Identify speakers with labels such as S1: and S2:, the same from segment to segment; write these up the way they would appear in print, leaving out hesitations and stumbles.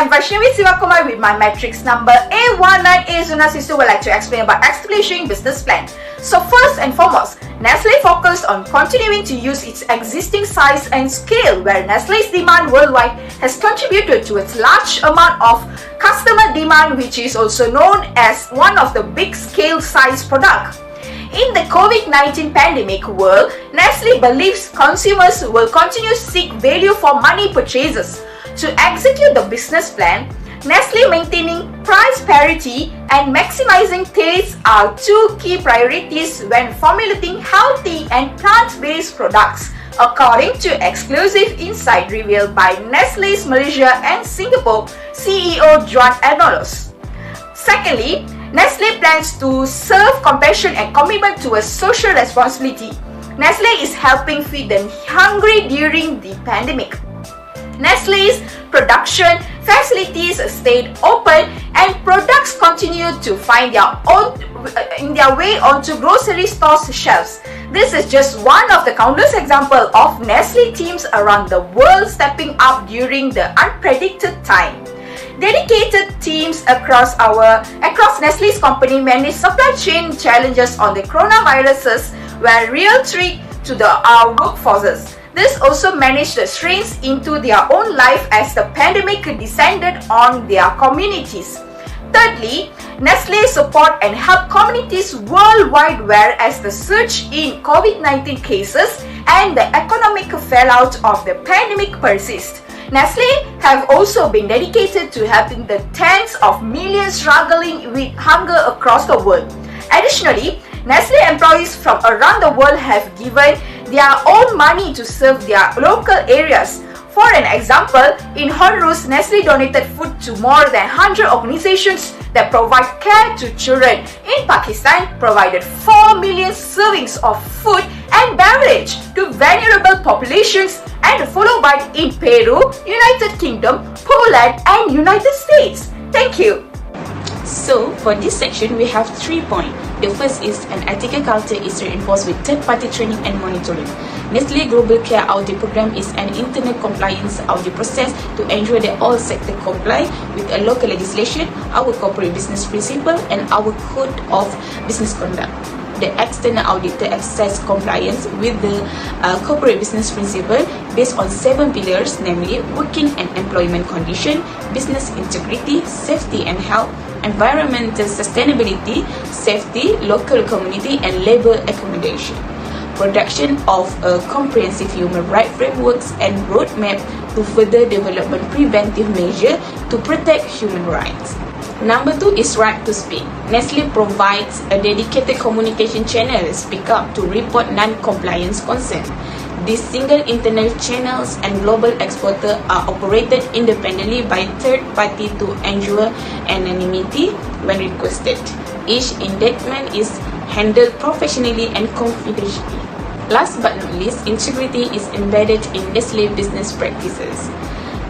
S1: am Vaishnavi SIVAKUMA with my matrix number A19A. Zuna sister would like to explain about establishing business plan. So first and foremost, Nestle focused on continuing to use its existing size and scale, where Nestle's demand worldwide has contributed to its large amount of customer demand, which is also known as one of the big scale size product. In the COVID-19 pandemic world, Nestle believes consumers will continue to seek value for money purchases. To execute the business plan, Nestle maintaining price parity and maximizing taste are two key priorities when formulating healthy and plant-based products, according to exclusive insight revealed by Nestle's Malaysia and Singapore CEO Juan Ernolos. Secondly, Nestle plans to serve compassion and commitment to a social responsibility. Nestle is helping feed the hungry during the pandemic. Nestle's production facilities stayed open and products continued to find their way onto grocery stores' shelves. This is just one of the countless examples of Nestle teams around the world stepping up during the unpredicted time. Dedicated teams across Nestle's company manage supply chain challenges on the coronaviruses were real threat to our workforces. This also managed the strains into their own life as the pandemic descended on their communities. Thirdly, Nestle support and help communities worldwide, whereas the surge in COVID-19 cases and the economic fallout of the pandemic persist. Nestle have also been dedicated to helping the tens of millions struggling with hunger across the world. Additionally, Nestle employees from around the world have given their own money to serve their local areas. For an example, in Honduras, Nestle donated food to more than 100 organizations that provide care to children. In Pakistan, provided 4 million servings of food and beverage to vulnerable populations, and followed by in Peru, United Kingdom, Poland, and United States. Thank you.
S2: So, for this section, we have 3 points. The first is an ethical culture is reinforced with third-party training and monitoring. Nestle Global Care Audit Program is an internal compliance audit process to ensure that all sectors comply with a local legislation, our corporate business principle, and our code of business conduct. The external auditor assess compliance with the corporate business principle based on 7 pillars, namely working and employment condition, business integrity, safety and health, environmental sustainability, safety, local community, and labor accommodation. Production of a comprehensive human rights frameworks and roadmap to further development preventive measure to protect human rights. Number 2 is right to speak. Nestle provides a dedicated communication channel, Speak Up, to report non-compliance concern. These single internal channels and global exporter are operated independently by third party to ensure anonymity when requested. Each indictment is handled professionally and confidentially. Last but not least, integrity is embedded in Nestle business practices.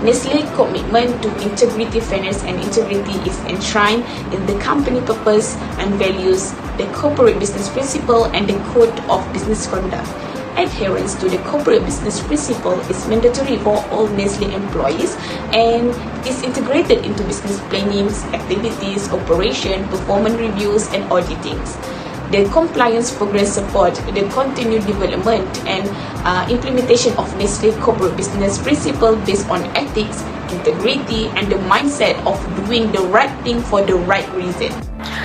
S2: Nestle's commitment to integrity, fairness, and integrity is enshrined in the company purpose and values, the corporate business principle, and the code of business conduct. Adherence to the corporate business principle is mandatory for all Nestle employees and is integrated into business planning, activities, operation, performance reviews, and auditings. The compliance program support the continued development and implementation of Nestle corporate business principle based on ethics, integrity, and the mindset of doing the right thing for the right reason.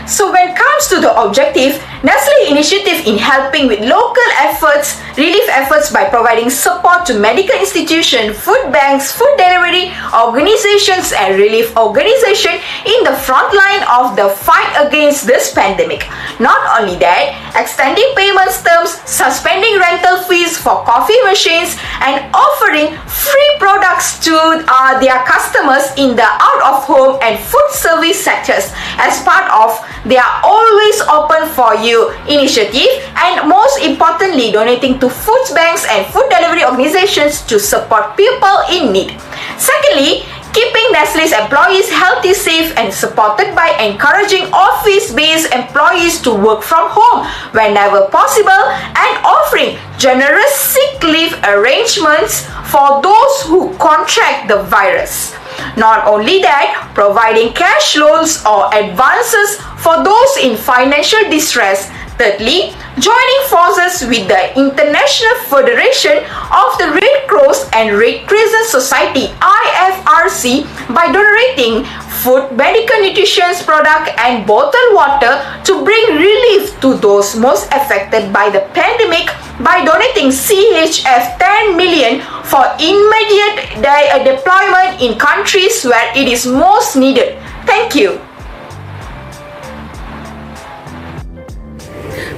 S1: So when it comes to the objective, Nestle initiative in helping with local efforts, relief efforts by providing support to medical institutions, food banks, food delivery organizations, and relief organizations in the front line of the fight against this pandemic. Not only that, extending payment terms, suspending rental fees for coffee machines, and offering free products to their customers in the out-of-home and food service sectors as part of their Always Open For You initiative, and most importantly, donating to food banks and food delivery organizations to support people in need. Secondly, keeping Nestle's employees healthy, safe, and supported by encouraging office-based employees to work from home whenever possible and offering generous sick leave arrangements for those who contract the virus. Not only that, providing cash loans or advances for those in financial distress. Thirdly, joining forces with the International Federation of the Red Cross and Red Crescent Society (IFRC) by donating food, medical nutrition product and bottled water to bring relief to those most affected by the pandemic by donating CHF 10 million for immediate deployment in countries where it is most needed. Thank you.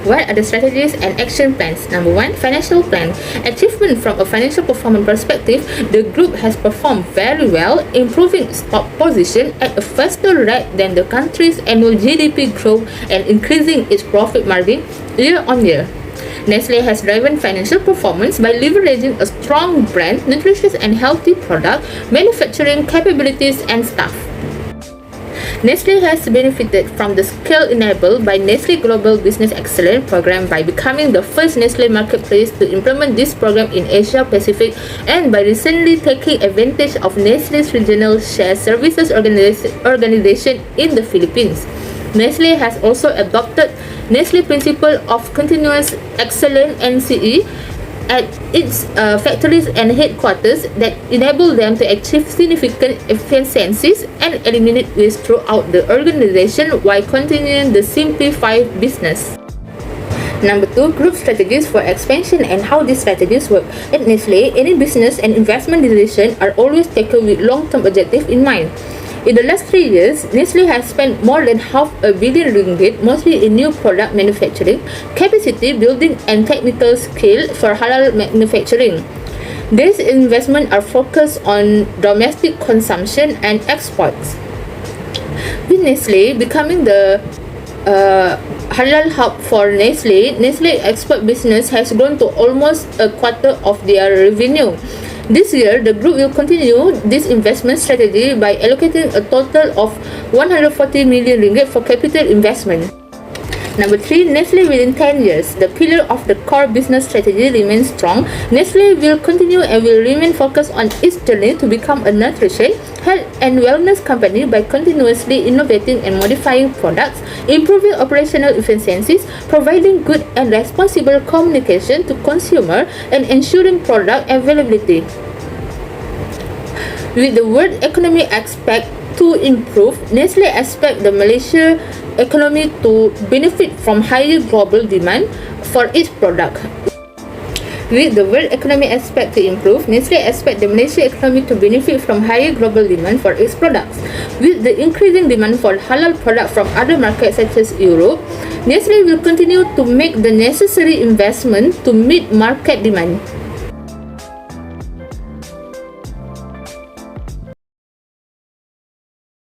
S3: What are the strategies and action plans? Number 1, financial plan. Achievement from a financial performance perspective, the group has performed very well, improving its top position at a faster rate than the country's annual GDP growth and increasing its profit margin year on year. Nestle has driven financial performance by leveraging a strong brand, nutritious and healthy product, manufacturing capabilities and staff. Nestle has benefited from the scale enabled by Nestle Global Business Excellence Program by becoming the first Nestle marketplace to implement this program in Asia Pacific and by recently taking advantage of Nestle's regional shared services organization in the Philippines. Nestle has also adopted Nestle Principle of Continuous Excellence (NCE) at its factories and headquarters that enable them to achieve significant efficiencies and eliminate waste throughout the organization while continuing the simplified business. Number 2, group strategies for expansion and how these strategies work. At Nestle, any business and investment decisions are always taken with long-term objective in mind. In the last 3 years, Nestle has spent more than R500 million, mostly in new product manufacturing, capacity building and technical skill for halal manufacturing. These investments are focused on domestic consumption and exports. With Nestle becoming the halal hub for Nestle export business has grown to almost a quarter of their revenue. This year, the group will continue this investment strategy by allocating a total of 140 million ringgit for capital investment. Number 3, Nestle within 10 years. The pillar of the core business strategy remains strong. Nestle will continue and will remain focused on its journey to become a nutrition, health and wellness company by continuously innovating and modifying products, improving operational efficiencies, providing good and responsible communication to consumer, and ensuring product availability. With the world economy expect to improve, Nestle expects the Malaysia economy to benefit from higher global demand for its product. With the world economy expect to improve, Nestle expects the Malaysia economy to benefit from higher global demand for its products. With the increasing demand for halal products from other markets such as Europe, Nestle will continue to make the necessary investment to meet market demand.